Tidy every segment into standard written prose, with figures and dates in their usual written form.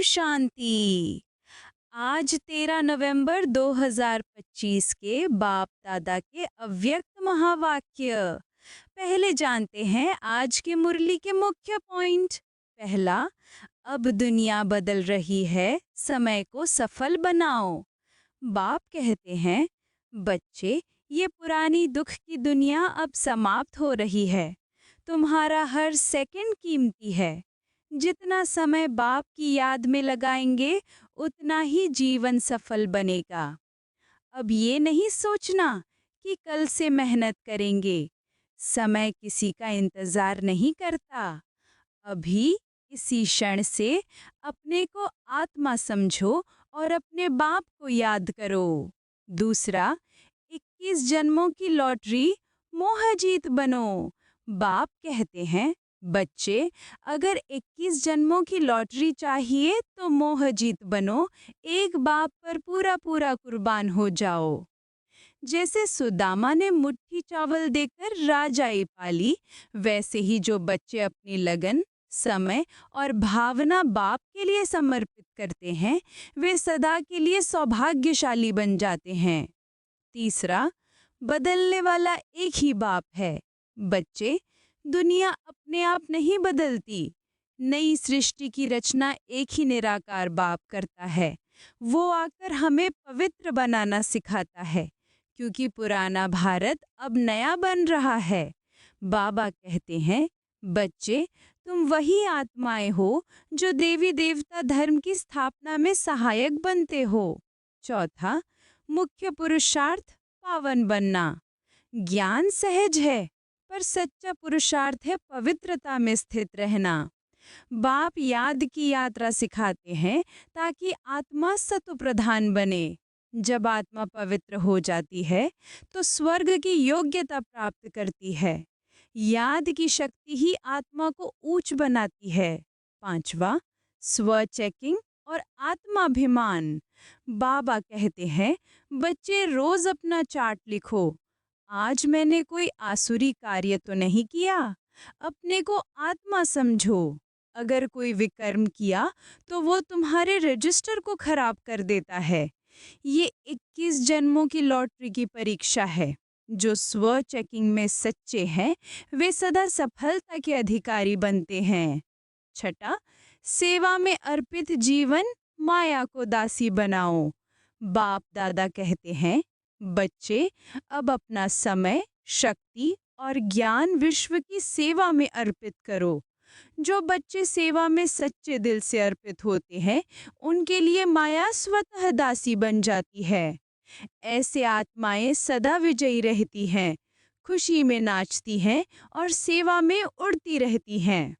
शांति। आज 13 नवंबर 2025 के बाप दादा के अव्यक्त महावाक्य। पहले जानते हैं आज के मुरली के मुख्य पॉइंट। पहला, अब दुनिया बदल रही है, समय को सफल बनाओ। बाप कहते हैं, बच्चे, ये पुरानी दुख की दुनिया अब समाप्त हो रही है। तुम्हारा हर सेकंड कीमती है। जितना समय बाप की याद में लगाएंगे उतना ही जीवन सफल बनेगा। अब ये नहीं सोचना कि कल से मेहनत करेंगे। समय किसी का इंतजार नहीं करता। अभी इसी क्षण से अपने को आत्मा समझो और अपने बाप को याद करो। दूसरा, 21 जन्मों की लॉटरी, मोह जीत बनो। बाप कहते हैं, बच्चे, अगर 21 जन्मों की लॉटरी चाहिए तो मोह जीत बनो। एक बाप पर पूरा पूरा कुर्बान हो जाओ। जैसे सुदामा ने मुट्ठी चावल देकर राजाई पाली, वैसे ही जो बच्चे अपनी लगन, समय और भावना बाप के लिए समर्पित करते हैं, वे सदा के लिए सौभाग्यशाली बन जाते हैं। तीसरा, बदलने वाला एक ही बाप है। बच्चे, दुनिया अपने आप नहीं बदलती। नई सृष्टि की रचना एक ही निराकार बाप करता है। वो आकर हमें पवित्र बनाना सिखाता है, क्योंकि पुराना भारत अब नया बन रहा है। बाबा कहते हैं, बच्चे, तुम वही आत्माएं हो जो देवी देवता धर्म की स्थापना में सहायक बनते हो। चौथा, मुख्य पुरुषार्थ पावन बनना। ज्ञान सहज है, पर सच्चा पुरुषार्थ है पवित्रता में स्थित रहना। बाप याद की यात्रा सिखाते हैं ताकि आत्मा सत्व प्रधान बने। जब आत्मा पवित्र हो जाती है तो स्वर्ग की योग्यता प्राप्त करती है। याद की शक्ति ही आत्मा को ऊंच बनाती है। पांचवा, स्व चेकिंग और आत्माभिमान। बाबा कहते हैं, बच्चे, रोज अपना चार्ट लिखो। आज मैंने कोई आसुरी कार्य तो नहीं किया। अपने को आत्मा समझो। अगर कोई विकर्म किया तो वो तुम्हारे रजिस्टर को खराब कर देता है। ये 21 जन्मों की लॉटरी की परीक्षा है। जो स्व चेकिंग में सच्चे हैं, वे सदा सफलता के अधिकारी बनते हैं। छठा, सेवा में अर्पित जीवन, माया को दासी बनाओ। बाप दादा कहते हैं, बच्चे, अब अपना समय, शक्ति और ज्ञान विश्व की सेवा में अर्पित करो। जो बच्चे सेवा में सच्चे दिल से अर्पित होते हैं, उनके लिए माया स्वतः दासी बन जाती है। ऐसे आत्माएं सदा विजयी रहती हैं, खुशी में नाचती हैं और सेवा में उड़ती रहती हैं।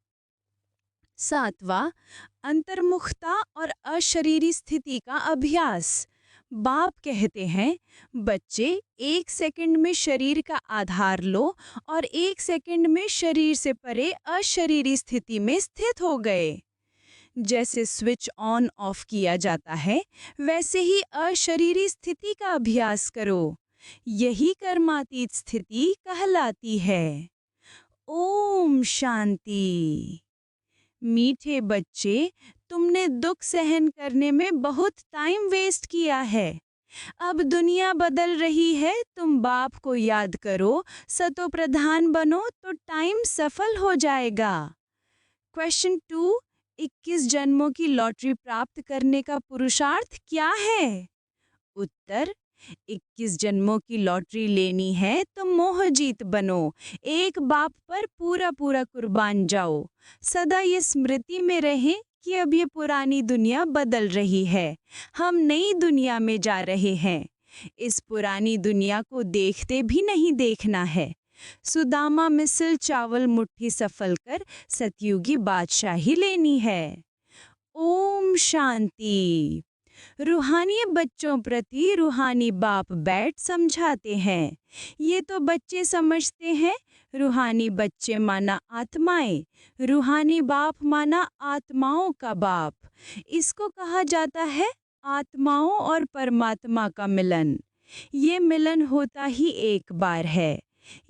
सातवां, अंतर्मुखता और अशरीरी स्थिति का अभ्यास। बाप कहते हैं, बच्चे, 1 सेकंड में शरीर का आधार लो और 1 सेकंड में शरीर से परे अशरीरी स्थिति में स्थित हो गए। जैसे स्विच ऑन ऑफ किया जाता है, वैसे ही अशरीरी स्थिति का अभ्यास करो। यही कर्मातीत स्थिति कहलाती है। ओम शांति। मीठे बच्चे, तुमने दुख सहन करने में बहुत टाइम वेस्ट किया है। अब दुनिया बदल रही है, तुम बाप को याद करो, सतो प्रधान बनो तो टाइम सफल हो जाएगा। क्वेश्चन 2, 21 जन्मों की लॉटरी प्राप्त करने का पुरुषार्थ क्या है? उत्तर, 21 जन्मों की लॉटरी लेनी है तो मोह जीत बनो। एक बाप पर पूरा पूरा कुर्बान जाओ। सदा ये स्मृति में रहें कि अब ये पुरानी दुनिया बदल रही है। हम नई दुनिया में जा रहे हैं। इस पुरानी दुनिया को देखते भी नहीं देखना है। सुदामा मिसल चावल मुट्ठी सफल कर सतयुगी बादशाही लेनी है। ओम शांति। रूहानी बच्चों प्रति रूहानी बाप बैठ समझाते हैं। ये तो बच्चे समझते हैं, रूहानी बच्चे माना आत्माएं, रूहानी बाप माना आत्माओं का बाप। इसको कहा जाता है आत्माओं और परमात्मा का मिलन। ये मिलन होता ही एक बार है।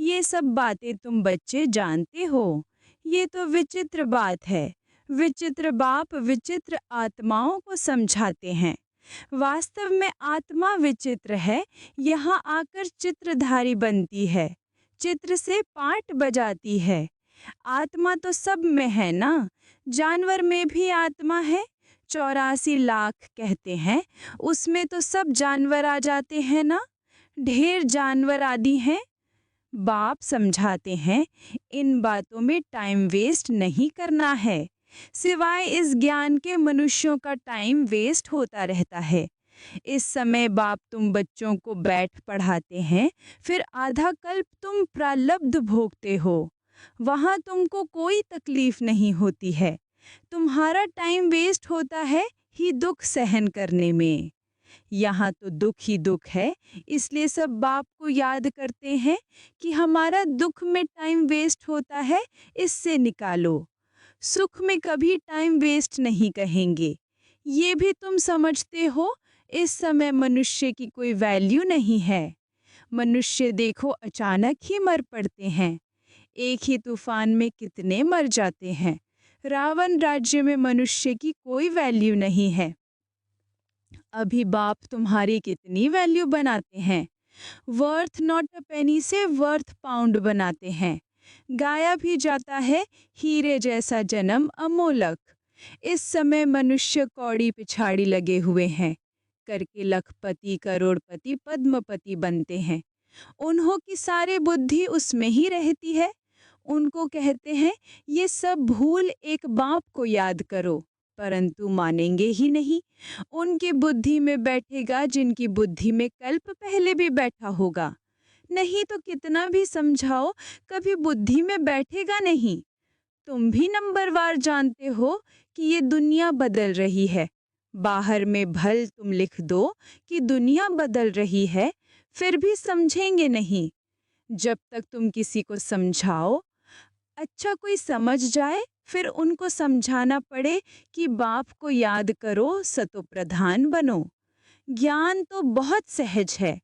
ये सब बातें तुम बच्चे जानते हो। ये तो विचित्र बात है। विचित्र बाप विचित्र आत्माओं को समझाते हैं। वास्तव में आत्मा विचित्र है, यहाँ आकर चित्रधारी बनती है, चित्र से पाठ बजाती है। आत्मा तो सब में है ना, जानवर में भी आत्मा है। 84 लाख कहते हैं, उसमें तो सब जानवर आ जाते हैं ना, ढेर जानवर आदि हैं। बाप समझाते हैं, इन बातों में टाइम वेस्ट नहीं करना है। सिवाय इस ज्ञान के मनुष्यों का टाइम वेस्ट होता रहता है। इस समय बाप तुम बच्चों को बैठ पढ़ाते हैं, फिर आधा कल्प तुम प्रारब्ध भोगते हो। वहाँ तुमको कोई तकलीफ नहीं होती है। तुम्हारा टाइम वेस्ट होता है ही दुख सहन करने में। यहाँ तो दुख ही दुख है, इसलिए सब बाप को याद करते हैं कि हमारा दुख में टाइम वेस्ट होता है, इससे निकालो। सुख में कभी टाइम वेस्ट नहीं कहेंगे। ये भी तुम समझते हो, इस समय मनुष्य की कोई वैल्यू नहीं है। मनुष्य देखो अचानक ही मर पड़ते हैं। एक ही तूफान में कितने मर जाते हैं। रावण राज्य में मनुष्य की कोई वैल्यू नहीं है। अभी बाप तुम्हारी कितनी वैल्यू बनाते हैं। वर्थ नॉट अ पेनी से वर्थ पाउंड बनाते हैं। गाया भी जाता है, हीरे जैसा जन्म अमोलक। इस समय मनुष्य कौड़ी पिछाड़ी लगे हुए हैं, करके लखपति करोड़पति पद्मपति बनते हैं। उन्हों की सारी बुद्धि उसमें ही रहती है। उनको कहते हैं ये सब भूल एक बाप को याद करो, परंतु मानेंगे ही नहीं। उनकी बुद्धि में बैठेगा जिनकी बुद्धि में कल्प पहले भी बैठा होगा। नहीं तो कितना भी समझाओ, कभी बुद्धि में बैठेगा नहीं। तुम भी नंबरवार जानते हो कि ये दुनिया बदल रही है। बाहर में भल तुम लिख दो कि दुनिया बदल रही है, फिर भी समझेंगे नहीं। जब तक तुम किसी को समझाओ, अच्छा कोई समझ जाए, फिर उनको समझाना पड़े कि बाप को याद करो, सतो प्रधान बनो। ज्ञान तो बहुत सहज है।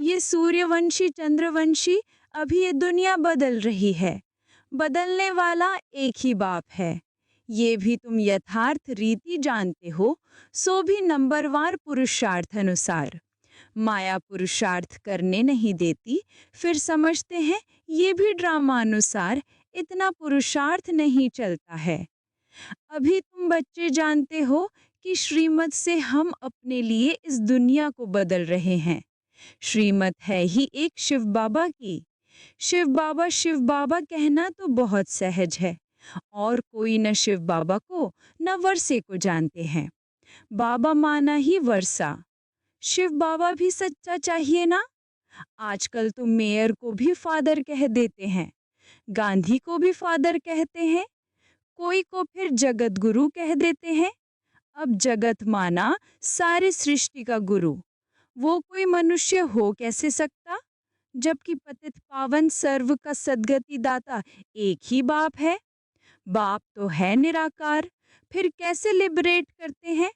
ये सूर्यवंशी चंद्रवंशी, अभी ये दुनिया बदल रही है। बदलने वाला एक ही बाप है। ये भी तुम यथार्थ रीति जानते हो, सो भी नंबरवार पुरुषार्थ अनुसार। माया पुरुषार्थ करने नहीं देती, फिर समझते हैं ये भी ड्रामा अनुसार, इतना पुरुषार्थ नहीं चलता है। अभी तुम बच्चे जानते हो कि श्रीमत से हम अपने लिए इस दुनिया को बदल रहे हैं। श्रीमत है ही एक शिव बाबा की। शिव बाबा कहना तो बहुत सहज है, और कोई न शिव बाबा को न वर्षे को जानते हैं। बाबा माना ही वर्षा। शिव बाबा भी सच्चा चाहिए ना। आजकल तो मेयर को भी फादर कह देते हैं, गांधी को भी फादर कहते हैं, कोई को फिर जगत गुरु कह देते हैं। अब जगत माना सारी सृष्टि का गुरु, वो कोई मनुष्य हो कैसे सकता, जबकि पतित पावन सर्व का सद्गति दाता एक ही बाप है। बाप तो है निराकार, फिर कैसे लिबरेट करते हैं।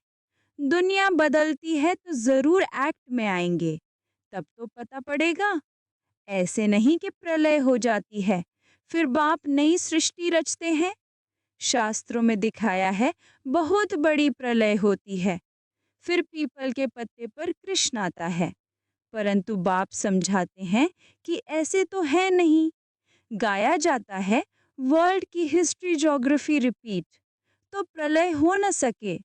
दुनिया बदलती है तो जरूर एक्ट में आएंगे, तब तो पता पड़ेगा। ऐसे नहीं कि प्रलय हो जाती है, फिर बाप नई सृष्टि रचते हैं। शास्त्रों में दिखाया है बहुत बड़ी प्रलय होती है, फिर पीपल के पत्ते पर कृष्ण आता है। परंतु बाप समझाते हैं कि ऐसे तो है नहीं। गाया जाता है वर्ल्ड की हिस्ट्री ज्योग्राफी रिपीट, तो प्रलय हो न सके।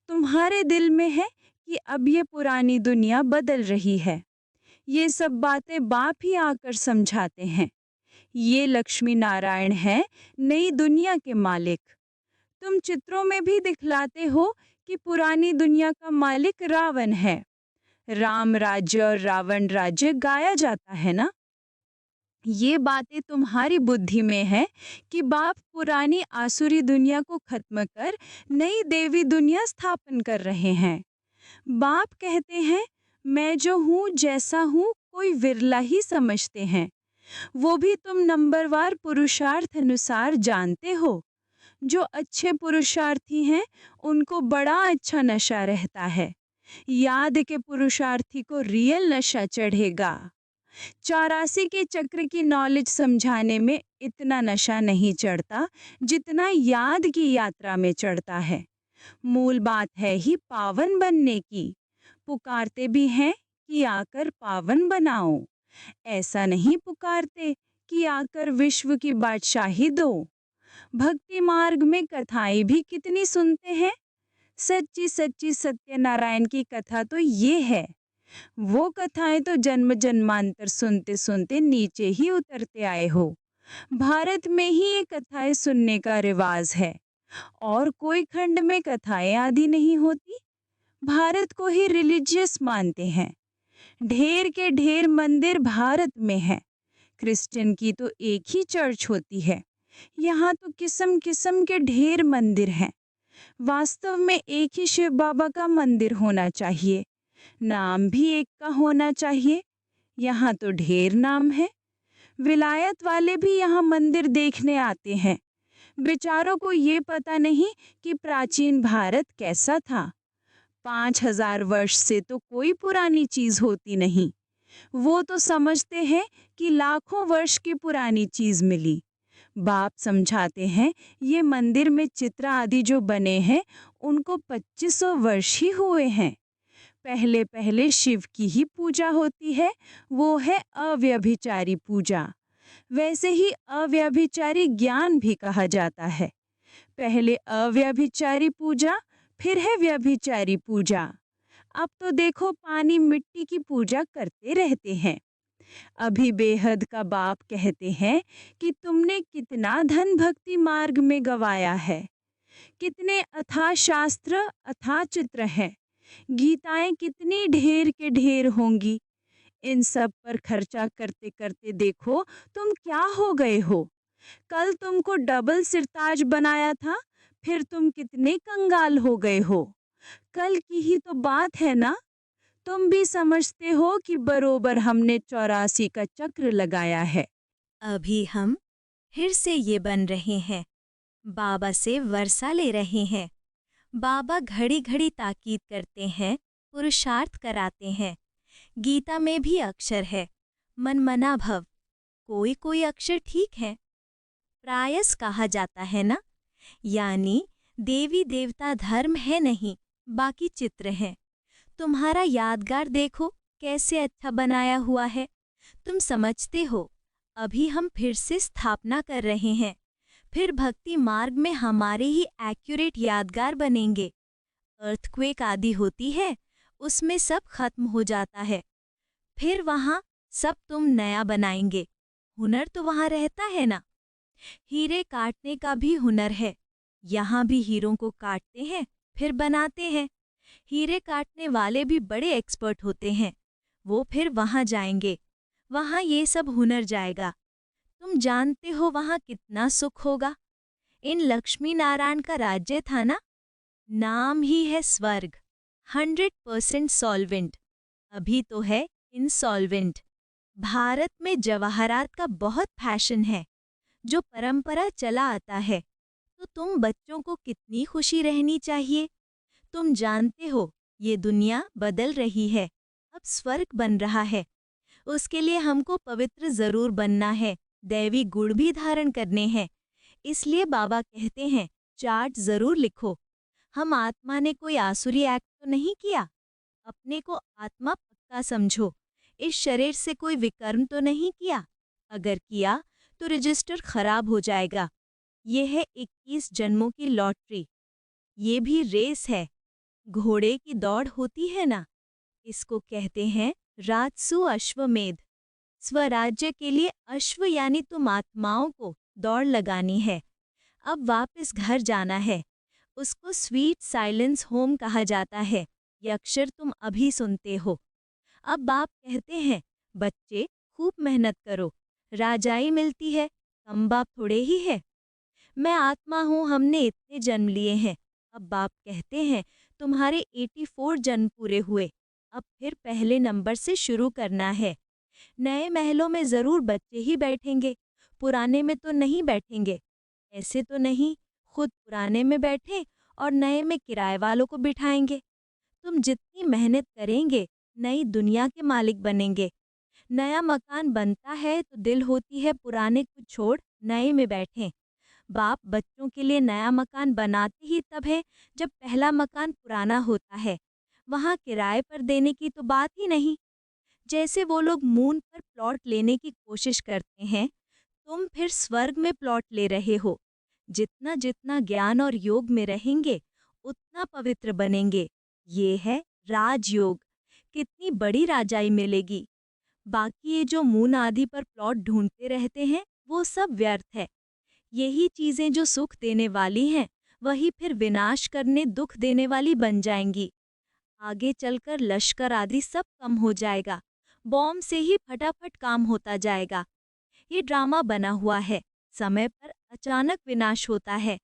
तुम्हारे दिल में है कि अब ये पुरानी दुनिया बदल रही है। ये सब बातें बाप ही आकर समझाते हैं। ये लक्ष्मी नारायण है, नई दुनिया के मालिक। तुम चित्रों में भी दिखलाते हो कि पुरानी दुनिया का मालिक रावण है। राम राज्य और रावण राज्य गाया जाता है ना। ये बातें तुम्हारी बुद्धि में है कि बाप पुरानी आसुरी दुनिया को खत्म कर नई देवी दुनिया स्थापन कर रहे हैं। बाप कहते हैं मैं जो हूँ जैसा हूँ कोई विरला ही समझते हैं। वो भी तुम नंबरवार पुरुषार्थ अनुसार जानते हो। जो अच्छे पुरुषार्थी हैं उनको बड़ा अच्छा नशा रहता है। याद के पुरुषार्थी को रियल नशा चढ़ेगा। 84 के चक्र की नॉलेज समझाने में इतना नशा नहीं चढ़ता जितना याद की यात्रा में चढ़ता है। मूल बात है ही पावन बनने की। पुकारते भी हैं कि आकर पावन बनाओ। ऐसा नहीं पुकारते कि आकर विश्व की बादशाही दो। भक्ति मार्ग में कथाएं भी कितनी सुनते हैं। सच्ची सच्ची सत्यनारायण की कथा तो ये है। वो कथाएं तो जन्म जन्मांतर सुनते सुनते नीचे ही उतरते आए हो। भारत में ही ये कथाएं सुनने का रिवाज है। और कोई खंड में कथाएं आदि नहीं होती। भारत को ही रिलीजियस मानते हैं। ढेर के ढेर मंदिर भारत में हैं। क्रिश्चियन की तो एक ही चर्च होती है। यहाँ तो किस्म किस्म के ढेर मंदिर हैं। वास्तव में एक ही शिव बाबा का मंदिर होना चाहिए। नाम भी एक का होना चाहिए। यहाँ तो ढेर नाम है। विलायत वाले भी यहाँ मंदिर देखने आते हैं। बेचारों को ये पता नहीं कि प्राचीन भारत कैसा था। 5000 वर्ष से तो कोई पुरानी चीज होती नहीं। वो तो समझते हैं कि लाखों वर्ष की पुरानी चीज मिली। बाप समझाते हैं ये मंदिर में चित्र आदि जो बने हैं उनको 2500 वर्ष ही हुए हैं। पहले पहले शिव की ही पूजा होती है, वो है अव्यभिचारी पूजा। वैसे ही अव्यभिचारी ज्ञान भी कहा जाता है। पहले अव्यभिचारी पूजा, फिर है व्यभिचारी पूजा। अब तो देखो पानी मिट्टी की पूजा करते रहते हैं। अभी बेहद का बाप कहते हैं कि तुमने कितना धन भक्ति मार्ग में गवाया है। कितने अथाह शास्त्र अथाह चित्र हैं। गीताएं कितनी ढेर के ढेर होंगी। इन सब पर खर्चा करते करते देखो तुम क्या हो गए हो। कल तुमको डबल सिरताज बनाया था, फिर तुम कितने कंगाल हो गए हो। कल की ही तो बात है ना। तुम भी समझते हो कि बरोबर हमने 84 का चक्र लगाया है। अभी हम फिर से ये बन रहे हैं। बाबा से वर्षा ले रहे हैं। बाबा घड़ी घड़ी ताकीद करते हैं, पुरुषार्थ कराते हैं। गीता में भी अक्षर है, मन मना भव। कोई कोई अक्षर ठीक है। प्रायस कहा जाता है ना, यानी देवी देवता धर्म है नहीं, बाकी चित्र हैं। तुम्हारा यादगार देखो कैसे अच्छा बनाया हुआ है। तुम समझते हो, अभी हम फिर से स्थापना कर रहे हैं। फिर भक्ति मार्ग में हमारे ही एक्यूरेट यादगार बनेंगे। अर्थक्वेक आदि होती है, उसमें सब खत्म हो जाता है। फिर वहाँ सब तुम नया बनाएंगे। हुनर तो वहाँ रहता है ना। हीरे काटने का भी हुनर है। यहाँ भी हीरों को काटते हैं, फिर बनाते हैं। हीरे काटने वाले भी बड़े एक्सपर्ट होते हैं। वो फिर वहाँ जाएंगे, वहाँ ये सब हुनर जाएगा। तुम जानते हो वहाँ कितना सुख होगा। इन लक्ष्मी नारायण का राज्य था ना, नाम ही है स्वर्ग। 100% सॉल्वेंट। अभी तो है इंसॉल्वेंट। भारत में जवाहरात का बहुत फैशन है, जो परंपरा चला आता है। तो तुम बच्चों को कितनी खुशी रहनी चाहिए। तुम जानते हो ये दुनिया बदल रही है, अब स्वर्ग बन रहा है। उसके लिए हमको पवित्र जरूर बनना है, दैवी गुण भी धारण करने हैं। इसलिए बाबा कहते हैं चार्ट जरूर लिखो। हम आत्मा ने कोई आसुरी एक्ट तो नहीं किया। अपने को आत्मा पक्का समझो। इस शरीर से कोई विकर्म तो नहीं किया। अगर किया तो रजिस्टर खराब हो जाएगा। ये है 21 जन्मों की लॉटरी। ये भी रेस है, घोड़े की दौड़ होती है ना, इसको कहते हैं राजसु अश्वमेध। स्वराज्य के लिए अश्व यानी तुम आत्माओं को दौड़ लगानी है। अब वापस घर जाना है। उसको स्वीट साइलेंस होम कहा जाता है। ये अक्षर तुम अभी सुनते हो। अब बाप कहते हैं बच्चे खूब मेहनत करो, राजाई मिलती है, कम बाप थोड़े ही है। मैं आत्मा हूँ, हमने इतने जन्म लिए हैं। अब बाप कहते हैं तुम्हारे 84 जन्म पूरे हुए, अब फिर पहले नंबर से शुरू करना है। नए महलों में जरूर बच्चे ही बैठेंगे, पुराने में तो नहीं बैठेंगे। ऐसे तो नहीं, खुद पुराने में बैठे और नए में किराए वालों को बिठाएंगे। तुम जितनी मेहनत करेंगे, नई दुनिया के मालिक बनेंगे। नया मकान बनता है तो दिल होती है पुराने को छोड़ नए में बैठें। बाप बच्चों के लिए नया मकान बनाते ही तब है जब पहला मकान पुराना होता है। वहाँ किराए पर देने की तो बात ही नहीं। जैसे वो लोग मून पर प्लॉट लेने की कोशिश करते हैं, तुम फिर स्वर्ग में प्लॉट ले रहे हो। जितना जितना ज्ञान और योग में रहेंगे, उतना पवित्र बनेंगे। ये है राजयोग। कितनी बड़ी राजाई मिलेगी। बाकी ये जो मून आदि पर प्लॉट ढूंढते रहते हैं, वो सब व्यर्थ है। यही चीजें जो सुख देने वाली हैं, वही फिर विनाश करने दुख देने वाली बन जाएंगी। आगे चलकर लश्कर आदि सब कम हो जाएगा। बॉम्ब से ही फटाफट काम होता जाएगा। ये ड्रामा बना हुआ है। समय पर अचानक विनाश होता है।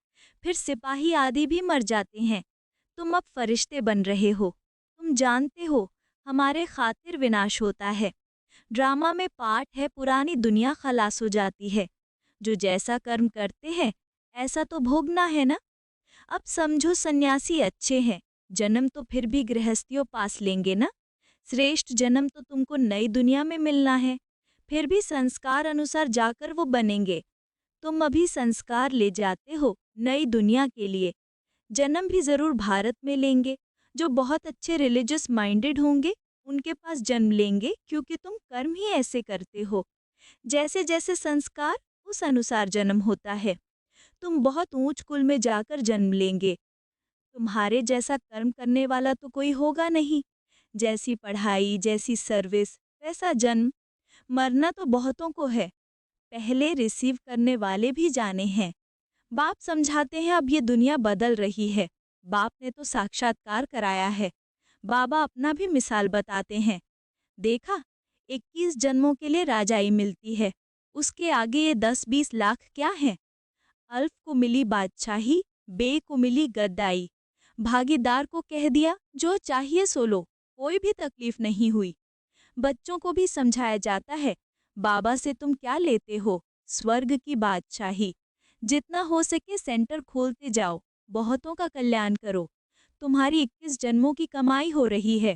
फिर सिपाही आदि भी मर जाते हैं। तुम अब फरिश्ते बन रहे हो। तुम जानते हो, हमारे खातिर विनाश होता है। ड्रामा में पार्ट है, पुरानी दुनिया खलास हो जाती है। जो जैसा कर्म करते हैं, ऐसा तो भोगना है ना। अब समझो सन्यासी अच्छे हैं, जन्म तो फिर भी गृहस्थियों पास लेंगे ना। श्रेष्ठ जन्म तो तुमको नई दुनिया में मिलना है, फिर भी संस्कार अनुसार जाकर वो बनेंगे। तुम अभी संस्कार ले जाते हो नई दुनिया के लिए। जन्म भी जरूर भारत में लेंगे। जो बहुत अच्छे रिलीजियस माइंडेड होंगे, उनके पास जन्म लेंगे, क्योंकि तुम कर्म ही ऐसे करते हो। जैसे जैसे संस्कार, उस अनुसार जन्म होता है। तुम बहुत ऊंच कुल में जाकर जन्म लेंगे। तुम्हारे जैसा कर्म करने वाला तो कोई होगा नहीं। जैसी पढ़ाई, जैसी सर्विस, वैसा जन्म। मरना तो बहुतों को है, पहले रिसीव करने वाले भी जाने हैं। बाप समझाते हैं अब ये दुनिया बदल रही है। बाप ने तो साक्षात्कार कराया है। बाबा अपना भी मिसाल बताते हैं। देखा, 21 जन्मों के लिए राजाई मिलती है। उसके आगे ये 10-20 लाख क्या है। अल्फ को मिली बादशाही, बे को मिली गद्दाई। भागीदार को कह दिया जो चाहिए सो लो, कोई भी तकलीफ नहीं हुई। बच्चों को भी समझाया जाता है, बाबा से तुम क्या लेते हो, स्वर्ग की बादशाही। जितना हो सके सेंटर खोलते जाओ, बहुतों का कल्याण करो। तुम्हारी 21 जन्मों की कमाई हो रही है।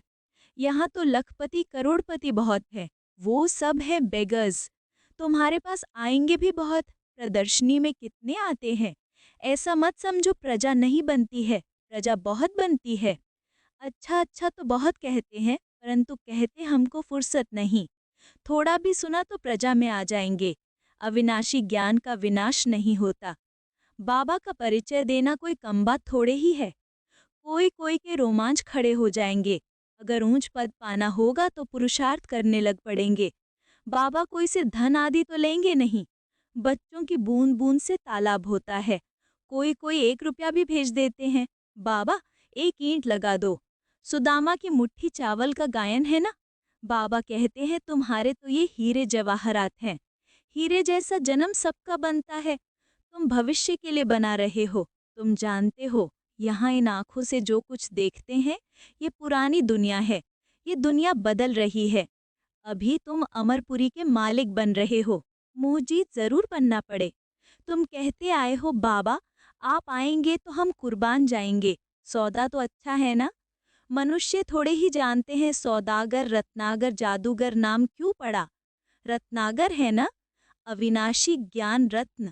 यहाँ तो लखपति करोड़पति बहुत है, वो सब है बेगर्स। तुम्हारे पास आएंगे भी बहुत। प्रदर्शनी में कितने आते हैं। ऐसा मत समझो प्रजा नहीं बनती है, प्रजा बहुत बनती है। अच्छा अच्छा तो बहुत कहते हैं, परंतु कहते हमको फुर्सत नहीं। थोड़ा भी सुना तो प्रजा में आ जाएंगे। अविनाशी ज्ञान का विनाश नहीं होता। बाबा का परिचय देना कोई कम बात थोड़े ही है। कोई कोई के रोमांच खड़े हो जाएंगे। अगर ऊंच पद पाना होगा तो पुरुषार्थ करने लग पड़ेंगे। बाबा कोई से धन आदि तो लेंगे नहीं। बच्चों की बूंद बूंद से तालाब होता है। कोई कोई 1 रुपया भी भेज देते हैं। बाबा, 1 ईंट लगा दो। सुदामा की मुट्ठी चावल का गायन है ना। बाबा कहते हैं तुम्हारे तो ये हीरे जवाहरात हैं। हीरे जैसा जन्म सबका बनता है। तुम भविष्य के लिए बना रहे हो। तुम जानते हो, यहाँ इन आँखों से जो कुछ देखते हैं, ये पुरानी दुनिया है। ये दुनिया बदल रही है। अभी तुम अमरपुरी के मालिक बन रहे हो। मुहजीत जरूर बनना पड़े। तुम कहते आए हो बाबा, आप आएंगे तो हम कुर्बान जाएंगे। सौदा तो अच्छा है ना। मनुष्य थोड़े ही जानते हैं सौदागर, रत्नागर, जादूगर नाम क्यों पड़ा। रत्नागर है ना, अविनाशी ज्ञान रत्न।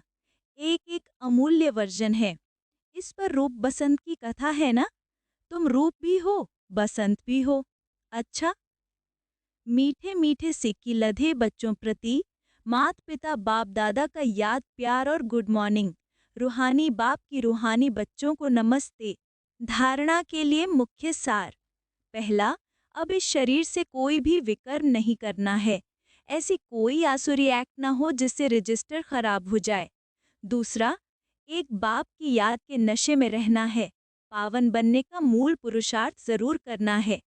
एक एक अमूल्य वर्जन है। इस पर रूप बसंत की कथा है ना। तुम रूप भी हो, बसंत भी हो। अच्छा, मीठे मीठे सिक्की लधे बच्चों प्रति मात पिता बाप दादा का याद प्यार और गुड मॉर्निंग। रूहानी बाप की रूहानी बच्चों को नमस्ते। धारणा के लिए मुख्य सार। पहला, अब इस शरीर से कोई भी विकर्म नहीं करना है। ऐसी कोई आसुरी एक्ट ना हो जिससे रजिस्टर खराब हो जाए। दूसरा, एक बाप की याद के नशे में रहना है। पावन बनने का मूल पुरुषार्थ जरूर करना है।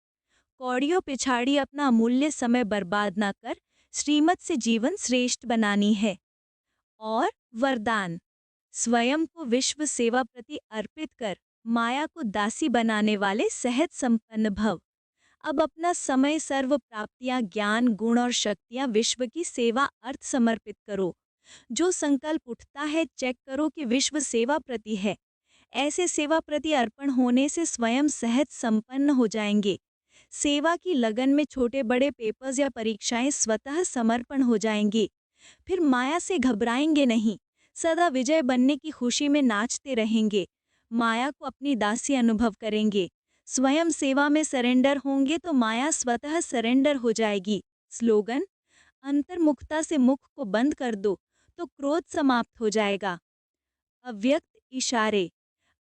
कौड़ियों पिछाड़ी अपना अमूल्य समय बर्बाद ना कर श्रीमत से जीवन श्रेष्ठ बनानी है। और वरदान, स्वयं को विश्व सेवा प्रति अर्पित कर माया को दासी बनाने वाले सहज संपन्न भव। अब अपना समय, सर्व प्राप्तियां, ज्ञान, गुण और शक्तियां विश्व की सेवा अर्थ समर्पित करो। जो संकल्प उठता है, चेक करो कि विश्व सेवा प्रति है। ऐसे सेवा प्रति अर्पण होने से स्वयं सहज संपन्न हो जाएंगे। सेवा की लगन में छोटे बड़े पेपर्स या परीक्षाएं स्वतः समर्पण हो जाएंगी। फिर माया से घबराएंगे नहीं, सदा विजय बनने की खुशी में नाचते रहेंगे। माया को अपनी दासी अनुभव करेंगे। स्वयं सेवा में सरेंडर होंगे तो माया स्वतः सरेंडर हो जाएगी। स्लोगन: अंतर्मुखता से मुख को बंद कर दो तो क्रोध समाप्त हो जाएगा। अव्यक्त इशारे: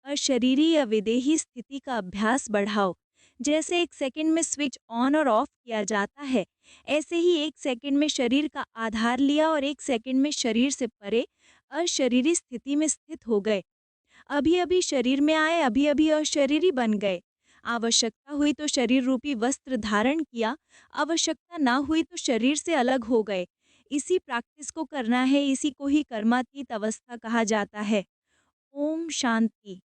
अशरीरी या विदेही स्थिति का अभ्यास बढ़ाओ। जैसे एक सेकंड में स्विच ऑन और ऑफ किया जाता है, ऐसे ही एक सेकंड में शरीर का आधार लिया और एक सेकंड में शरीर से परे अशरीरी स्थिति में स्थित हो गए। अभी अभी शरीर में आए, अभी अभी अशरीरी बन गए। आवश्यकता हुई तो शरीर रूपी वस्त्र धारण किया, आवश्यकता ना हुई तो शरीर से अलग हो गए। इसी प्रैक्टिस को करना है, इसी को ही कर्मातीत अवस्था कहा जाता है। ओम शांति।